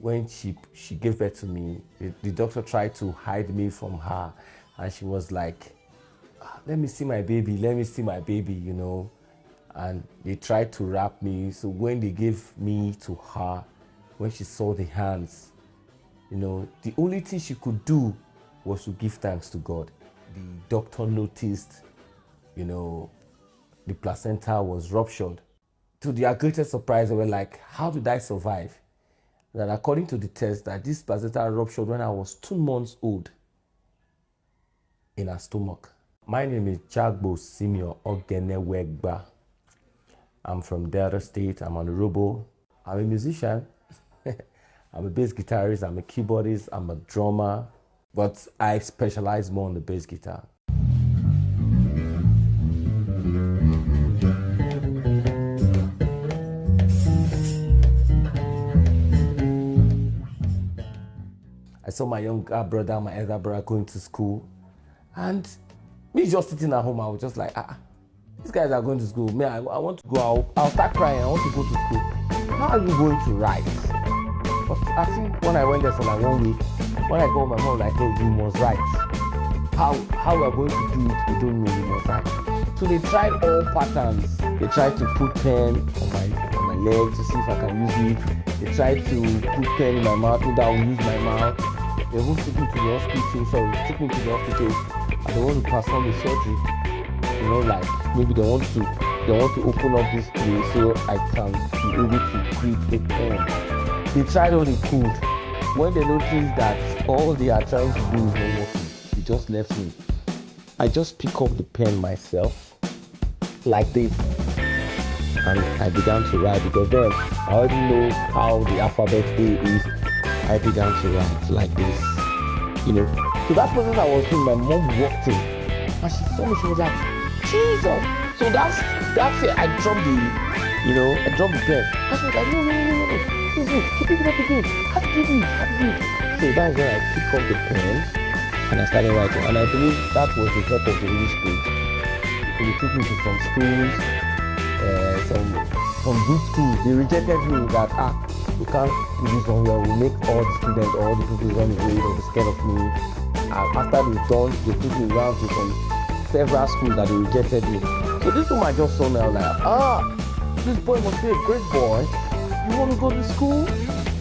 when she gave birth to me, the doctor tried to hide me from her, and she was like, let me see my baby, let me see my baby, you know. And they tried to wrap me. So when they gave me to her, when she saw the hands, you know, the only thing she could do was to give thanks to God. The doctor noticed, you know, the placenta was ruptured. To their greatest surprise, they were like, how did I survive? That according to the test, that this placenta ruptured when I was 2 months old in her stomach. My name is Jagbo Simeon Ogenewegba. I'm from Delta State. I'm on the robo. I'm a musician. I'm a bass guitarist. I'm a keyboardist. I'm a drummer. But I specialize more on the bass guitar. I saw my younger brother, my elder brother going to school, and me just sitting at home, I was just like, these guys are going to school. Me, I want to go. I'll start crying. I want to go to school. How are you going to write? But I think when I went there for like 1 week, when I got my mom like, hey, you must write. How we are going to do it, we don't know, you must write. So they tried all patterns. They tried to put pen on my leg to see if I can use it. They tried to put pen in my mouth, so that I will use my mouth. They won't take me to the hospital, so took me to the hospital, and they want to perform the surgery. You know, like maybe they want to open up this place so I can be able to create a pen. They tried all they could. When they noticed that all they are trying to do is not working, they just left me. I just pick up the pen myself, like this, and I began to write, because then I already know how the alphabet A is. I began to write like this, you know. So that process I was doing, my mom walked in, and she saw me. She was like, Jesus. So that's it. I dropped the pen. And she was like, no. Keep it up again. How did you do it? So that's when I picked up the pen and I started writing. And I believe that was the help of the Holy Spirit. So they took me to some schools, some good schools. They rejected me that you can't do this one here. We make all the students, all the people run away, they were scared of me. And after they're done, they took me around to several schools that they rejected me. So this woman just saw me, I was like, this boy must be a great boy. You want to go to school?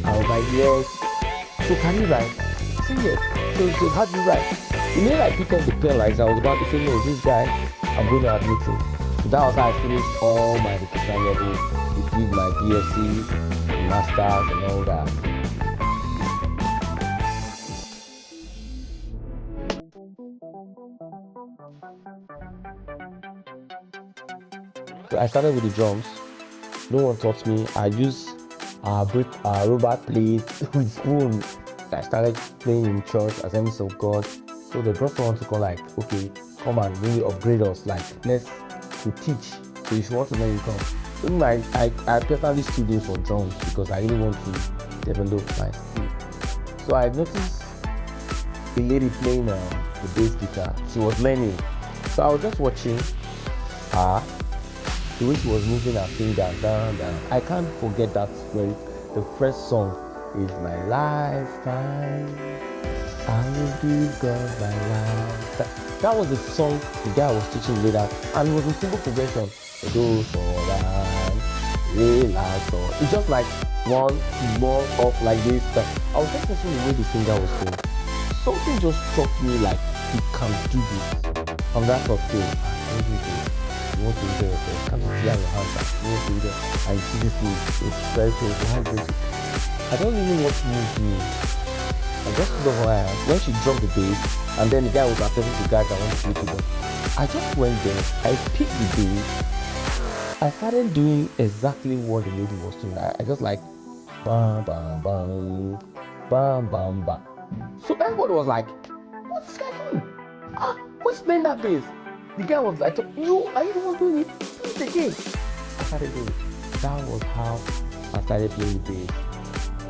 I was like, yes. So can you write? I said, yes. So how do you write? You know, I picked up the pen like I was about to say, no, this guy, I'm going to admit him. So that was how I finished all my education levels. I did my BSc, Masters, and all that. So I started with the drums. No one taught me. I used robot plates with spoon. I started playing in church, Assemblies of God. So they brought someone to come like, okay, come and really upgrade us. Like, let's to teach. So if you want to know, you come. So I personally studied for drums because I really want to develop my skill. So I noticed a lady playing the bass guitar. She was learning. So I was just watching her. The way she was moving her finger down. I can't forget that very. The first song is My Lifetime. I will give God my life. That was the song the guy was teaching later, and it was in simple progression. Do for that, relax. It's just like one more up like this. I was just listening to the way the finger was going. Something just struck me like you can do this. From that thought, you want to do yourself, can't you see how your hands are? You want to do that, and you see this move, it's very painful. I don't even know what moved me. I just stood over her when she dropped the bass, and then the guy was attending to the guy that wanted to play keyboard. I just went there, I picked the bass, I started doing exactly what the lady was doing. I just like bam bam bam bam bam bam. So everybody was like, what's this guy doing? Who's playing that bass? The guy was like, are you the one doing it? Do it again. I started doing it. That was how I started playing the bass.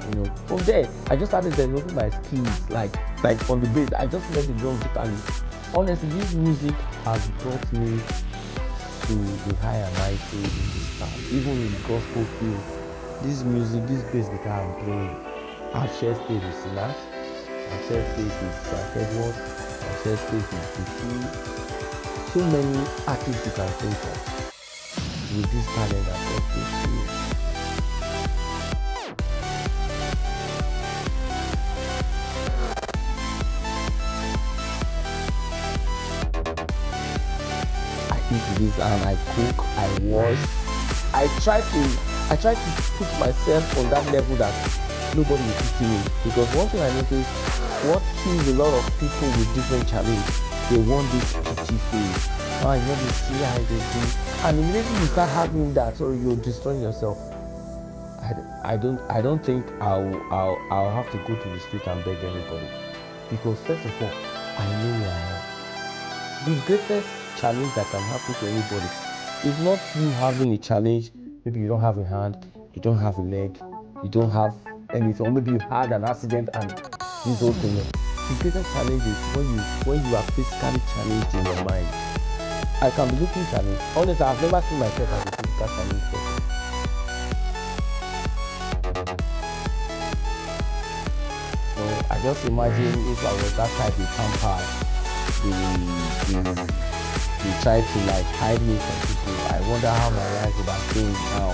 You know, from there, I just started developing my skills, like on the bass. I just learned the drums and honestly, this music has brought me to the higher mighty in the sound, even in the gospel field. this music, this bass guitar I'm playing, I've shared space with Sinach, I've shared space with Frank Edward, I've shared space with Fufu. So many artists you can think of with this talent that God gives to you. I eat this and I cook, I wash. I try to put myself on that level that nobody will pity me. Because one thing I noticed, what kills a lot of people with different challenges, they want this pity phase. Oh, you know, they see how they do. And immediately you start having that, so you're destroying yourself. I don't think I'll have to go to the street and beg anybody. Because first of all, I know who I am. The greatest challenge that can happen to anybody is not you having a challenge. Maybe you don't have a hand, you don't have a leg, you don't have anything, or maybe you had an accident and this whole thing. The greatest challenge is when you are physically challenged in your mind. I can be looking challenged. Honestly, I've never seen myself as a physical challenge person. So I just imagine if I was that type of pampered, they try to like hide me from people. I wonder how my life would have changed now.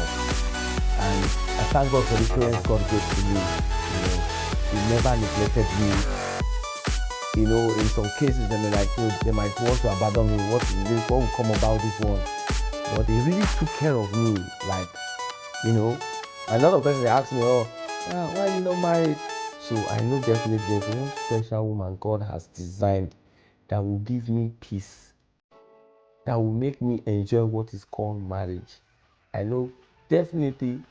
And I thank God for the parents God gave to me. You know, they never neglected me. You know, in some cases they like, you know, they might want to abandon me. What will come about this one? But they really took care of me. Like, you know, a lot of times they ask me, oh, why are you not married? So I know definitely there's one special woman God has designed that will give me peace, that will make me enjoy what is called marriage. I know definitely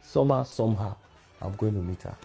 somehow I'm going to meet her.